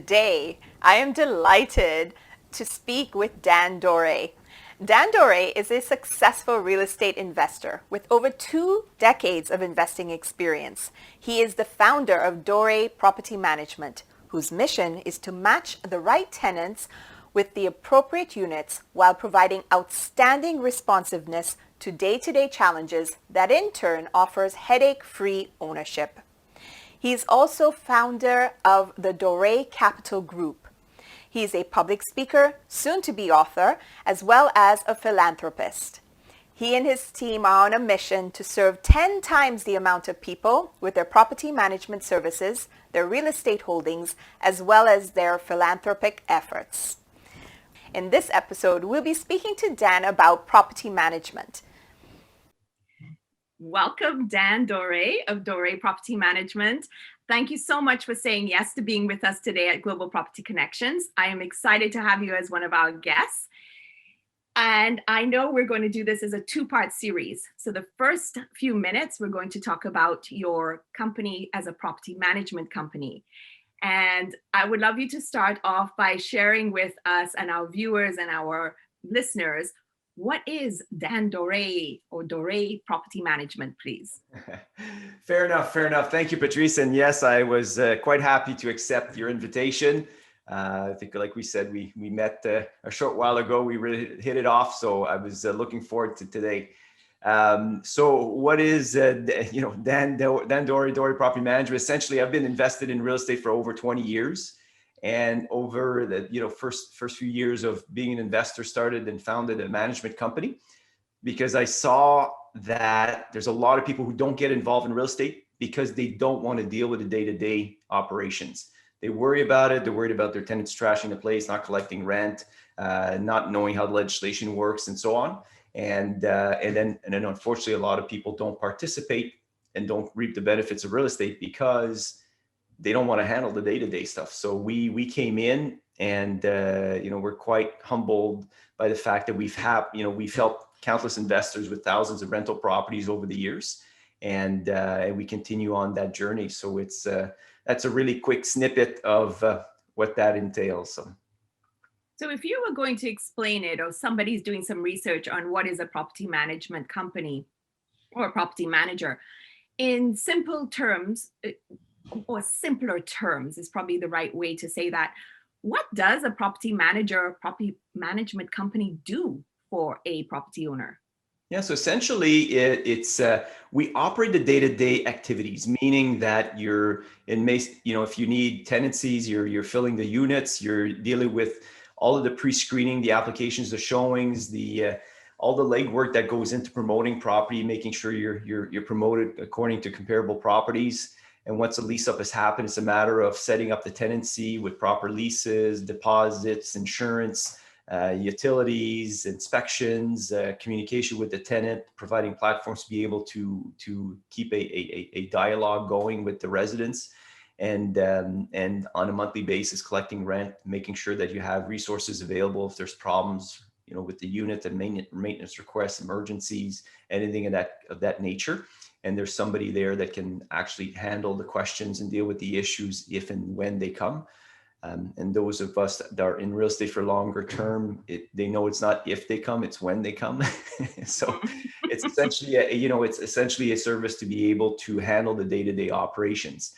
Today, I am delighted to speak with Dan Dore. Dan Dore is a successful real estate investor with over 2 decades of investing experience. He is the founder of Dore Property Management, whose mission is to match the right tenants with the appropriate units while providing outstanding responsiveness to day-to-day challenges that in turn offers headache-free ownership. He's also founder of the Dore Capital Group. He's a public speaker, soon-to-be author, as well as a philanthropist. He and his team are on a mission to serve 10 times the amount of people with their property management services, their real estate holdings, as well as their philanthropic efforts. In this episode, we'll be speaking to Dan about property management. Welcome, Dan Dore of Dore Property Management. Thank you so much for saying yes to being with us today at Global Property Connections. I am excited to have you as one of our guests. And I know we're going to do this as a two-part series. So the first few minutes, we're going to talk about your company as a property management company. And I would love you to start off by sharing with us and our viewers and our listeners, what is Dan Dore or Dore Property Management, please? Fair enough. Thank you, Patrice. And yes, I was quite happy to accept your invitation. I think, like we said, we met a short while ago. We really hit it off. So I was looking forward to today. So what is, Dan Dore Property Management? Essentially, I've been invested in real estate for over 20 years. And over the first few years of being an investor, started and founded a management company because I saw that there's a lot of people who don't get involved in real estate because they don't want to deal with the day-to-day operations. They worry about it. They're worried about their tenants trashing the place, not collecting rent, not knowing how the legislation works, and so on. And then unfortunately, a lot of people don't participate and don't reap the benefits of real estate because they don't want to handle the day-to-day stuff. So we came in and, we're quite humbled by the fact that we've helped countless investors with thousands of rental properties over the years. And we continue on that journey. So that's a really quick snippet of what that entails. So if you were going to explain it, or somebody's doing some research on what is a property management company or a property manager, in simple terms, or simpler terms is probably the right way to say that. What does a property property management company do for a property owner? Yeah, so essentially it's we operate the day-to-day activities, meaning that if you need tenancies, you're filling the units, you're dealing with all of the pre-screening, the applications, the showings, all the legwork that goes into promoting property, making sure you're promoted according to comparable properties. And once a lease up has happened, it's a matter of setting up the tenancy with proper leases, deposits, insurance, utilities, inspections, communication with the tenant, providing platforms to be able to keep a dialogue going with the residents, and on a monthly basis collecting rent, making sure that you have resources available if there's problems, with the unit and maintenance requests, emergencies, anything of that nature. And there's somebody there that can actually handle the questions and deal with the issues if and when they come. And those of us that are in real estate for longer term, they know it's not if they come, it's when they come. So it's essentially a service to be able to handle the day-to-day operations.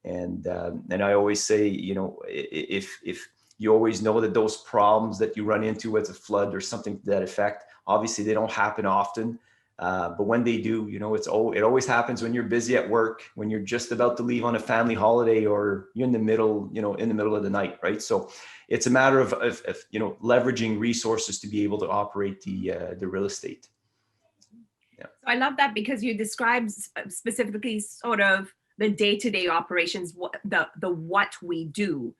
And I always say, if you always know that those problems that you run into with a flood or something to that effect, obviously they don't happen often. But when they do, it always happens when you're busy at work, when you're just about to leave on a family holiday, or you're in the middle of the night, right? So it's a matter of leveraging resources to be able to operate the real estate. Yeah. So I love that, because you described specifically sort of the day-to-day operations, the what we do.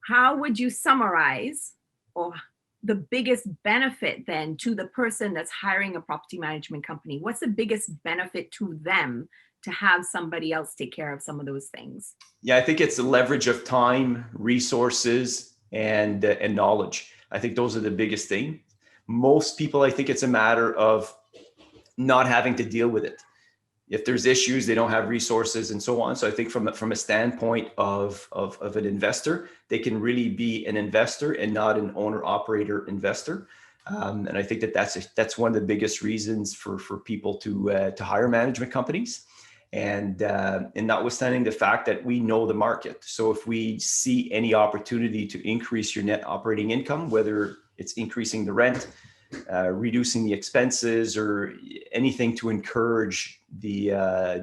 How would you summarize, or the biggest benefit then to the person that's hiring a property management company? What's the biggest benefit to them to have somebody else take care of some of those things? Yeah, I think it's the leverage of time, resources, and knowledge. I think those are the biggest thing. Most people, I think it's a matter of not having to deal with it. if there's issues, they don't have resources and so on. So I think from a standpoint of an investor, they can really be an investor and not an owner operator investor. And I think that's one of the biggest reasons for people to hire management companies. And notwithstanding the fact that we know the market. So if we see any opportunity to increase your net operating income, whether it's increasing the rent, reducing the expenses, or anything to encourage the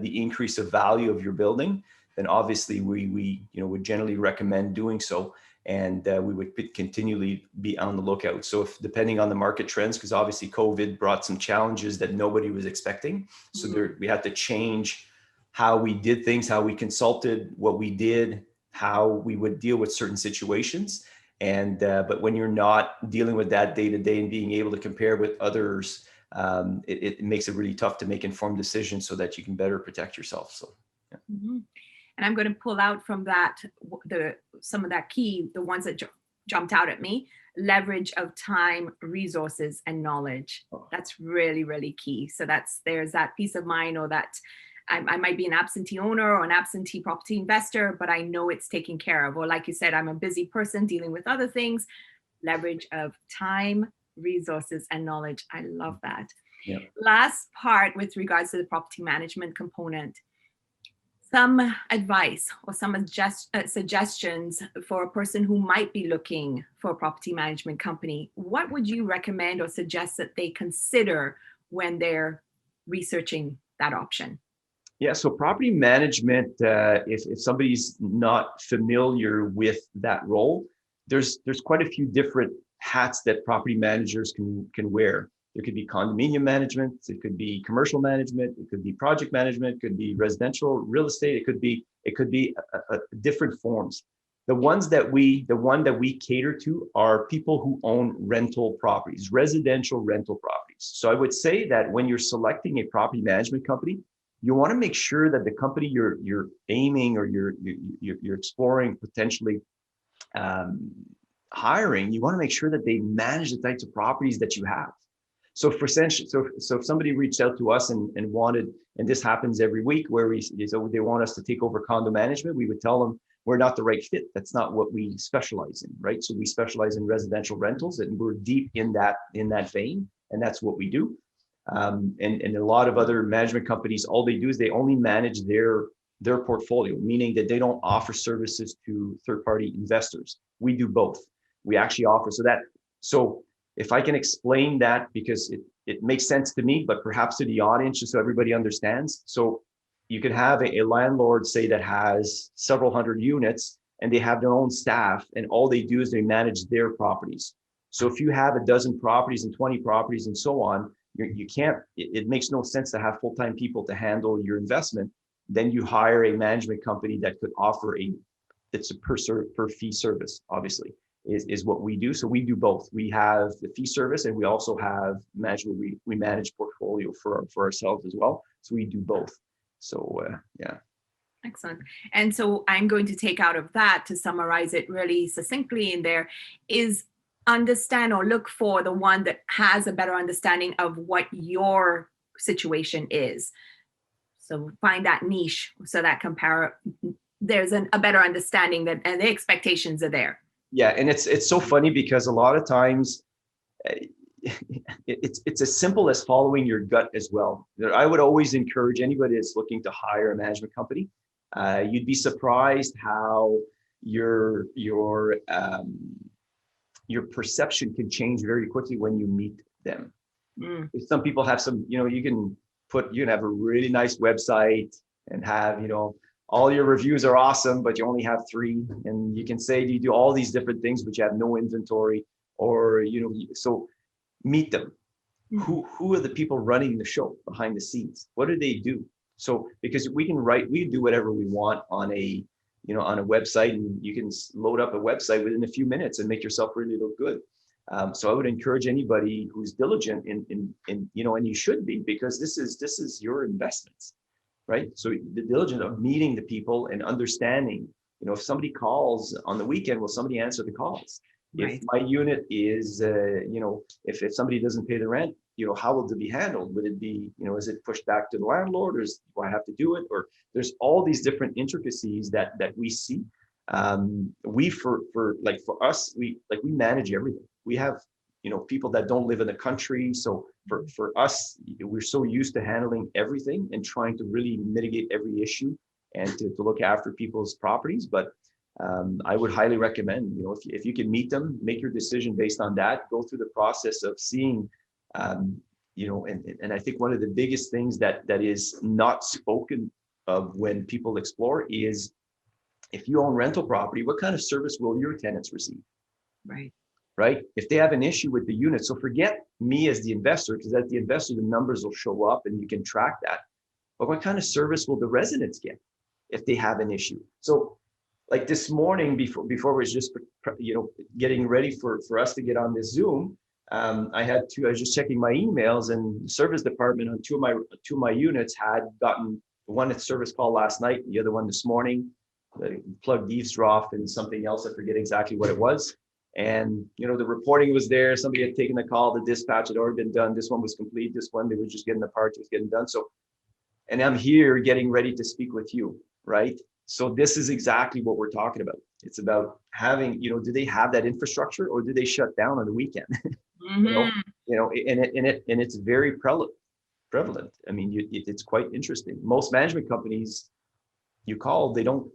increase of value of your building, then obviously we would generally recommend doing so, and we would continually be on the lookout. So if depending on the market trends, because obviously COVID brought some challenges that nobody was expecting, so we had to change how we did things, how we consulted, what we did, how we would deal with certain situations. And but when you're not dealing with that day to day and being able to compare with others, it makes it really tough to make informed decisions so that you can better protect yourself. So, yeah. Mm-hmm. And I'm going to pull out from that some of that key, the ones that jumped out at me: leverage of time, resources, and knowledge. That's really, really key. So there's that peace of mind, or that I might be an absentee owner or an absentee property investor, but I know it's taken care of. Or like you said, I'm a busy person dealing with other things. Leverage of time, resources, and knowledge. I love that. Yeah. Last part with regards to the property management component. Some advice or some suggestions for a person who might be looking for a property management company. What would you recommend or suggest that they consider when they're researching that option? Yeah, so property management, if somebody's not familiar with that role, there's quite a few different hats that property managers can wear. There could be condominium management, it could be commercial management, it could be project management, it could be residential real estate, it could be different forms. The one that we cater to are people who own rental properties, residential rental properties. So I would say that when you're selecting a property management company, you want to make sure that the company you're aiming or you're exploring potentially hiring, you want to make sure that they manage the types of properties that you have. So if somebody reached out to us and wanted, and this happens every week, where they want us to take over condo management, we would tell them we're not the right fit. That's not what we specialize in, right? So we specialize in residential rentals, and we're deep in that vein, and that's what we do. And a lot of other management companies, all they do is they only manage their portfolio, meaning that they don't offer services to third-party investors. We do both. We actually offer so if I can explain that, because it makes sense to me, but perhaps to the audience, just so everybody understands. So you could have a landlord, say, that has several hundred units, and they have their own staff, and all they do is they manage their properties. So if you have a dozen properties and 20 properties and so on, you can't, it makes no sense to have full-time people to handle your investment. Then you hire a management company that could offer it's a per fee service, obviously, is what we do. So we do both. We have the fee service, and we also have management. We manage portfolio for ourselves as well. So we do both. So yeah. Excellent. And so I'm going to take out of that, to summarize it really succinctly in there, is understand or look for the one that has a better understanding of what your situation is. So find that niche, so that there's a better understanding that, and the expectations are there. Yeah, and it's so funny because a lot of times it's as simple as following your gut as well. I would always encourage anybody that's looking to hire a management company. You'd be surprised how your perception can change very quickly when you meet them. Some people have you can have a really nice website and have, all your reviews are awesome, but you only have 3, and you can say you do all these different things, but you have no inventory, or, so meet them. Who are the people running the show behind the scenes? What do they do? So, because we can do whatever we want on a website, and you can load up a website within a few minutes and make yourself really look good. So I would encourage anybody who's diligent and you should be, because this is your investments, right? So the diligence of meeting the people and understanding, if somebody calls on the weekend, will somebody answer the calls? Right. If my unit is, if somebody doesn't pay the rent, how will it be handled? Would it be, is it pushed back to the landlord, or do I have to do it? Or there's all these different intricacies that we see. For us, we manage everything. We have, people that don't live in the country. So for us, we're so used to handling everything and trying to really mitigate every issue and to look after people's properties. But I would highly recommend, if you can meet them, make your decision based on that, go through the process of seeing, and I think one of the biggest things that is not spoken of when people explore is, if you own rental property, what kind of service will your tenants receive? Right? If they have an issue with the unit, so forget me as the investor, because as the investor, the numbers will show up and you can track that. But what kind of service will the residents get if they have an issue? So like this morning, before we was just, getting ready for us to get on this Zoom, I was just checking my emails, and the service department on two of my units had gotten one at service call last night, the other one this morning. The plugged eavesdrop and something else, I forget exactly what it was. And the reporting was there. Somebody had taken the call. The dispatch had already been done. This one was complete. This one, they were just getting the parts. It was getting done. So, and I'm here getting ready to speak with you, right? So this is exactly what we're talking about. It's about having, do they have that infrastructure, or do they shut down on the weekend? And it's very prevalent. I mean, it's quite interesting. Most management companies you call, they don't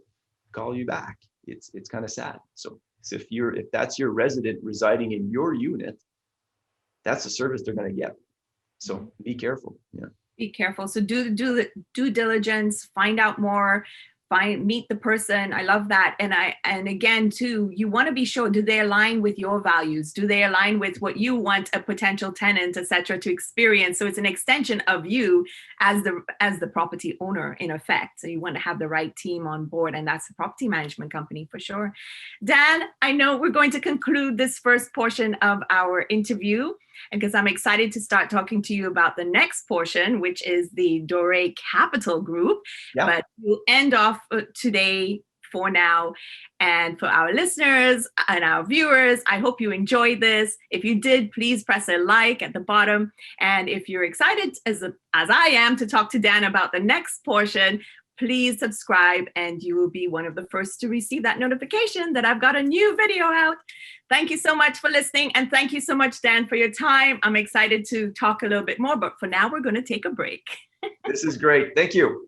call you back. It's kind of sad. So if that's your resident residing in your unit, that's the service they're going to get. So be careful. Yeah. Be careful. So do the due diligence, find out more, meet the person. I love that. And again, too, you want to be sure, do they align with your values? Do they align with what you want a potential tenant, et cetera, to experience? So it's an extension of you as the property owner, in effect. So you want to have the right team on board, and that's a property management company for sure. Dan, I know we're going to conclude this first portion of our interview, and because I'm excited to start talking to you about the next portion, which is the Dore Capital Group. Yeah. But we'll end off today for now. And for our listeners and our viewers, I hope you enjoyed this. If you did, please press a like at the bottom. And if you're excited, as I am, to talk to Dan about the next portion, please subscribe, and you will be one of the first to receive that notification that I've got a new video out. Thank you so much for listening. And thank you so much, Dan, for your time. I'm excited to talk a little bit more, but for now, we're going to take a break. This is great. Thank you.